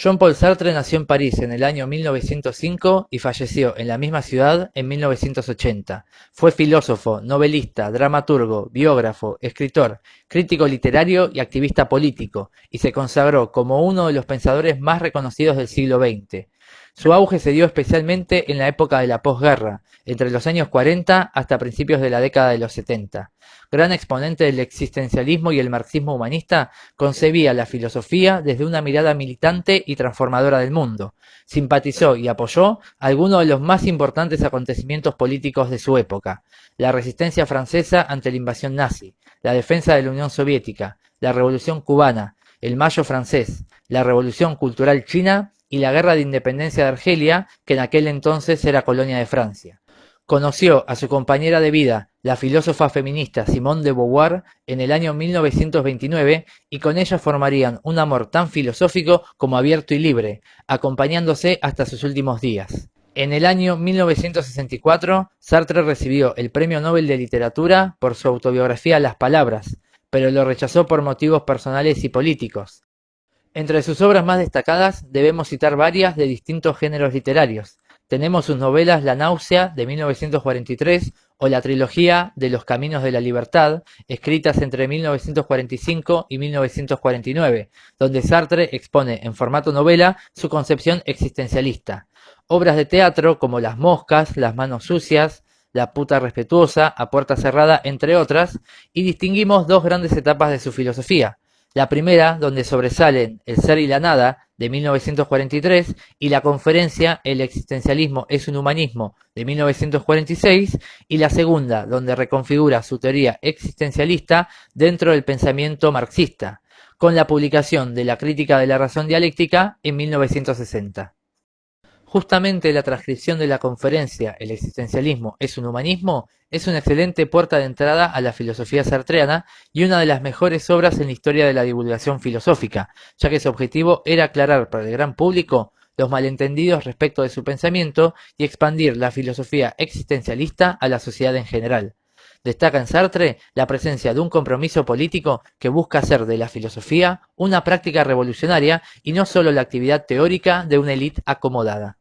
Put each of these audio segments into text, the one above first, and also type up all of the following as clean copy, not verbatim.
Jean-Paul Sartre nació en París en el año 1905 y falleció en la misma ciudad en 1980. Fue filósofo, novelista, dramaturgo, biógrafo, escritor, crítico literario y activista político, y se consagró como uno de los pensadores más reconocidos del siglo XX. Su auge se dio especialmente en la época de la posguerra, entre los años 40 hasta principios de la década de los 70. Gran exponente del existencialismo y el marxismo humanista, concebía la filosofía desde una mirada militante y transformadora del mundo. Simpatizó y apoyó algunos de los más importantes acontecimientos políticos de su época: la resistencia francesa ante la invasión nazi, la defensa de la Unión Soviética, la Revolución cubana, el Mayo francés, la Revolución cultural china y la Guerra de Independencia de Argelia, que en aquel entonces era colonia de Francia. Conoció a su compañera de vida, la filósofa feminista Simone de Beauvoir, en el año 1929, y con ella formarían un amor tan filosófico como abierto y libre, acompañándose hasta sus últimos días. En el año 1964, Sartre recibió el Premio Nobel de Literatura por su autobiografía Las Palabras, pero lo rechazó por motivos personales y políticos. Entre sus obras más destacadas debemos citar varias de distintos géneros literarios. Tenemos sus novelas La náusea, de 1943, o la trilogía de Los caminos de la libertad, escritas entre 1945 y 1949, donde Sartre expone en formato novela su concepción existencialista. Obras de teatro como Las moscas, Las manos sucias, La puta respetuosa, A puerta cerrada, entre otras, y distinguimos dos grandes etapas de su filosofía. La primera, donde sobresalen El ser y la nada, de 1943, y la conferencia El existencialismo es un humanismo, de 1946, y la segunda, donde reconfigura su teoría existencialista dentro del pensamiento marxista, con la publicación de La crítica de la razón dialéctica en 1960. Justamente la transcripción de la conferencia El existencialismo es un humanismo es una excelente puerta de entrada a la filosofía sartreana y una de las mejores obras en la historia de la divulgación filosófica, ya que su objetivo era aclarar para el gran público los malentendidos respecto de su pensamiento y expandir la filosofía existencialista a la sociedad en general. Destaca en Sartre la presencia de un compromiso político que busca hacer de la filosofía una práctica revolucionaria y no solo la actividad teórica de una élite acomodada.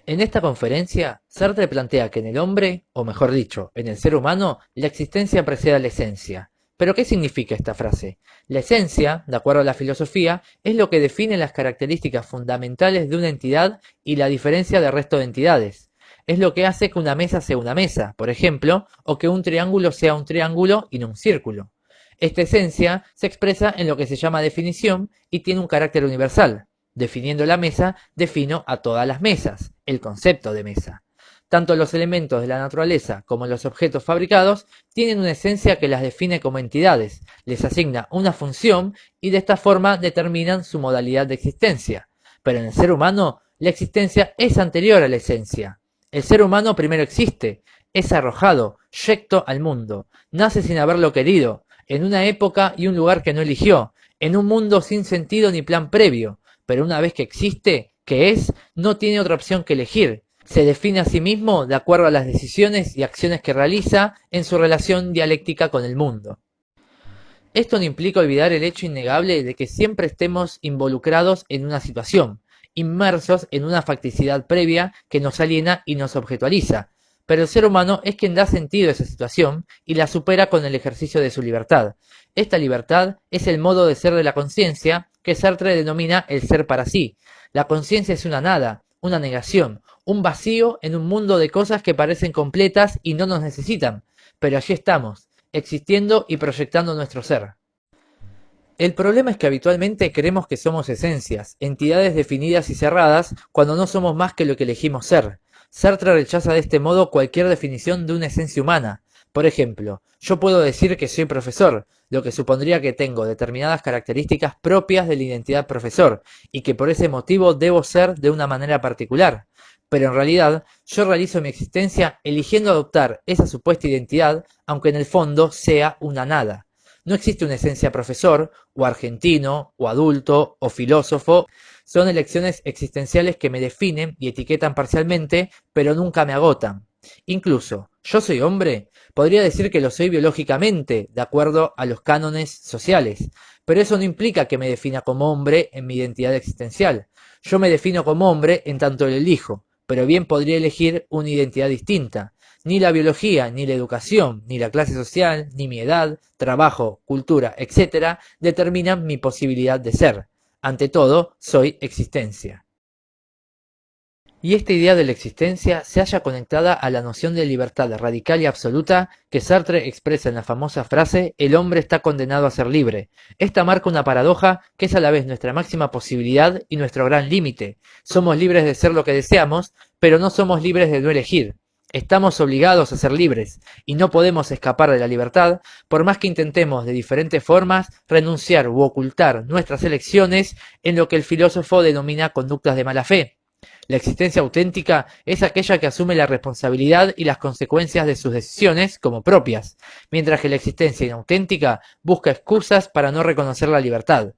En esta conferencia, Sartre plantea que en el hombre, o mejor dicho, en el ser humano, la existencia precede a la esencia. ¿Pero qué significa esta frase? La esencia, de acuerdo a la filosofía, es lo que define las características fundamentales de una entidad y la diferencia del resto de entidades. Es lo que hace que una mesa sea una mesa, por ejemplo, o que un triángulo sea un triángulo y no un círculo. Esta esencia se expresa en lo que se llama definición y tiene un carácter universal. Definiendo la mesa, defino a todas las mesas, el concepto de mesa. Tanto los elementos de la naturaleza como los objetos fabricados tienen una esencia que las define como entidades, les asigna una función y de esta forma determinan su modalidad de existencia. Pero en el ser humano, la existencia es anterior a la esencia. El ser humano primero existe, es arrojado, yecto al mundo, nace sin haberlo querido, en una época y un lugar que no eligió, en un mundo sin sentido ni plan previo, pero una vez que existe, que es, no tiene otra opción que elegir. Se define a sí mismo de acuerdo a las decisiones y acciones que realiza en su relación dialéctica con el mundo. Esto no implica olvidar el hecho innegable de que siempre estemos involucrados en una situación, inmersos en una facticidad previa que nos aliena y nos objetualiza, pero el ser humano es quien da sentido a esa situación y la supera con el ejercicio de su libertad. Esta libertad es el modo de ser de la conciencia que Sartre denomina el ser para sí. La conciencia es una nada, una negación, un vacío en un mundo de cosas que parecen completas y no nos necesitan, pero allí estamos, existiendo y proyectando nuestro ser. El problema es que habitualmente creemos que somos esencias, entidades definidas y cerradas, cuando no somos más que lo que elegimos ser. Sartre rechaza de este modo cualquier definición de una esencia humana. Por ejemplo, yo puedo decir que soy profesor, lo que supondría que tengo determinadas características propias de la identidad profesor, y que por ese motivo debo ser de una manera particular. Pero en realidad, yo realizo mi existencia eligiendo adoptar esa supuesta identidad, aunque en el fondo sea una nada. No existe una esencia profesor, o argentino, o adulto, o filósofo. Son elecciones existenciales que me definen y etiquetan parcialmente, pero nunca me agotan. Incluso, ¿yo soy hombre? Podría decir que lo soy biológicamente, de acuerdo a los cánones sociales, Pero eso no implica que me defina como hombre en mi identidad existencial. Yo me defino como hombre en tanto lo elijo, pero bien podría elegir una identidad distinta. Ni la biología, ni la educación, ni la clase social, ni mi edad, trabajo, cultura, etc., determinan mi posibilidad de ser. Ante todo, soy existencia. Y esta idea de la existencia se halla conectada a la noción de libertad radical y absoluta que Sartre expresa en la famosa frase «El hombre está condenado a ser libre». Esta marca una paradoja que es a la vez nuestra máxima posibilidad y nuestro gran límite. Somos libres de ser lo que deseamos, pero no somos libres de no elegir. Estamos obligados a ser libres, y no podemos escapar de la libertad, por más que intentemos de diferentes formas renunciar u ocultar nuestras elecciones en lo que el filósofo denomina conductas de mala fe. La existencia auténtica es aquella que asume la responsabilidad y las consecuencias de sus decisiones como propias, mientras que la existencia inauténtica busca excusas para no reconocer la libertad.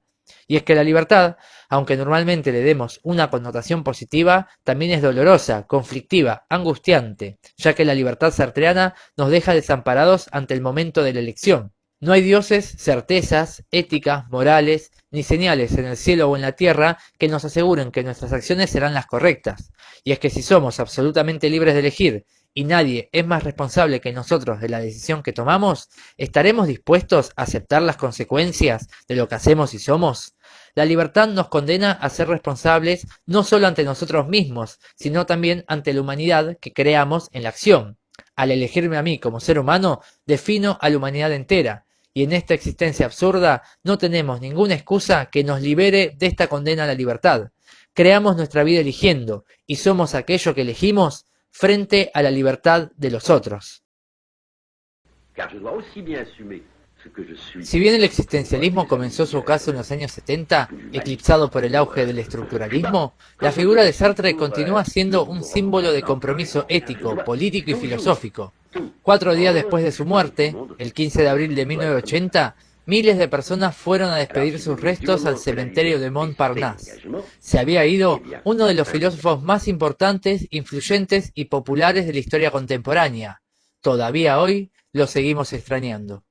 Y es que la libertad, aunque normalmente le demos una connotación positiva, también es dolorosa, conflictiva, angustiante, ya que la libertad sartreana nos deja desamparados ante el momento de la elección. No hay dioses, certezas, éticas, morales, ni señales en el cielo o en la tierra que nos aseguren que nuestras acciones serán las correctas. Y es que si somos absolutamente libres de elegir y nadie es más responsable que nosotros de la decisión que tomamos, ¿estaremos dispuestos a aceptar las consecuencias de lo que hacemos y somos? La libertad nos condena a ser responsables no solo ante nosotros mismos, sino también ante la humanidad que creamos en la acción. Al elegirme a mí como ser humano, defino a la humanidad entera. Y en esta existencia absurda no tenemos ninguna excusa que nos libere de esta condena a la libertad. Creamos nuestra vida eligiendo, y somos aquello que elegimos frente a la libertad de los otros. Si bien el existencialismo comenzó su ocaso en los años 70, eclipsado por el auge del estructuralismo, la figura de Sartre continúa siendo un símbolo de compromiso ético, político y filosófico. 4 días después de su muerte, el 15 de abril de 1980, miles de personas fueron a despedir sus restos al cementerio de Montparnasse. Se había ido uno de los filósofos más importantes, influyentes y populares de la historia contemporánea. Todavía hoy lo seguimos extrañando.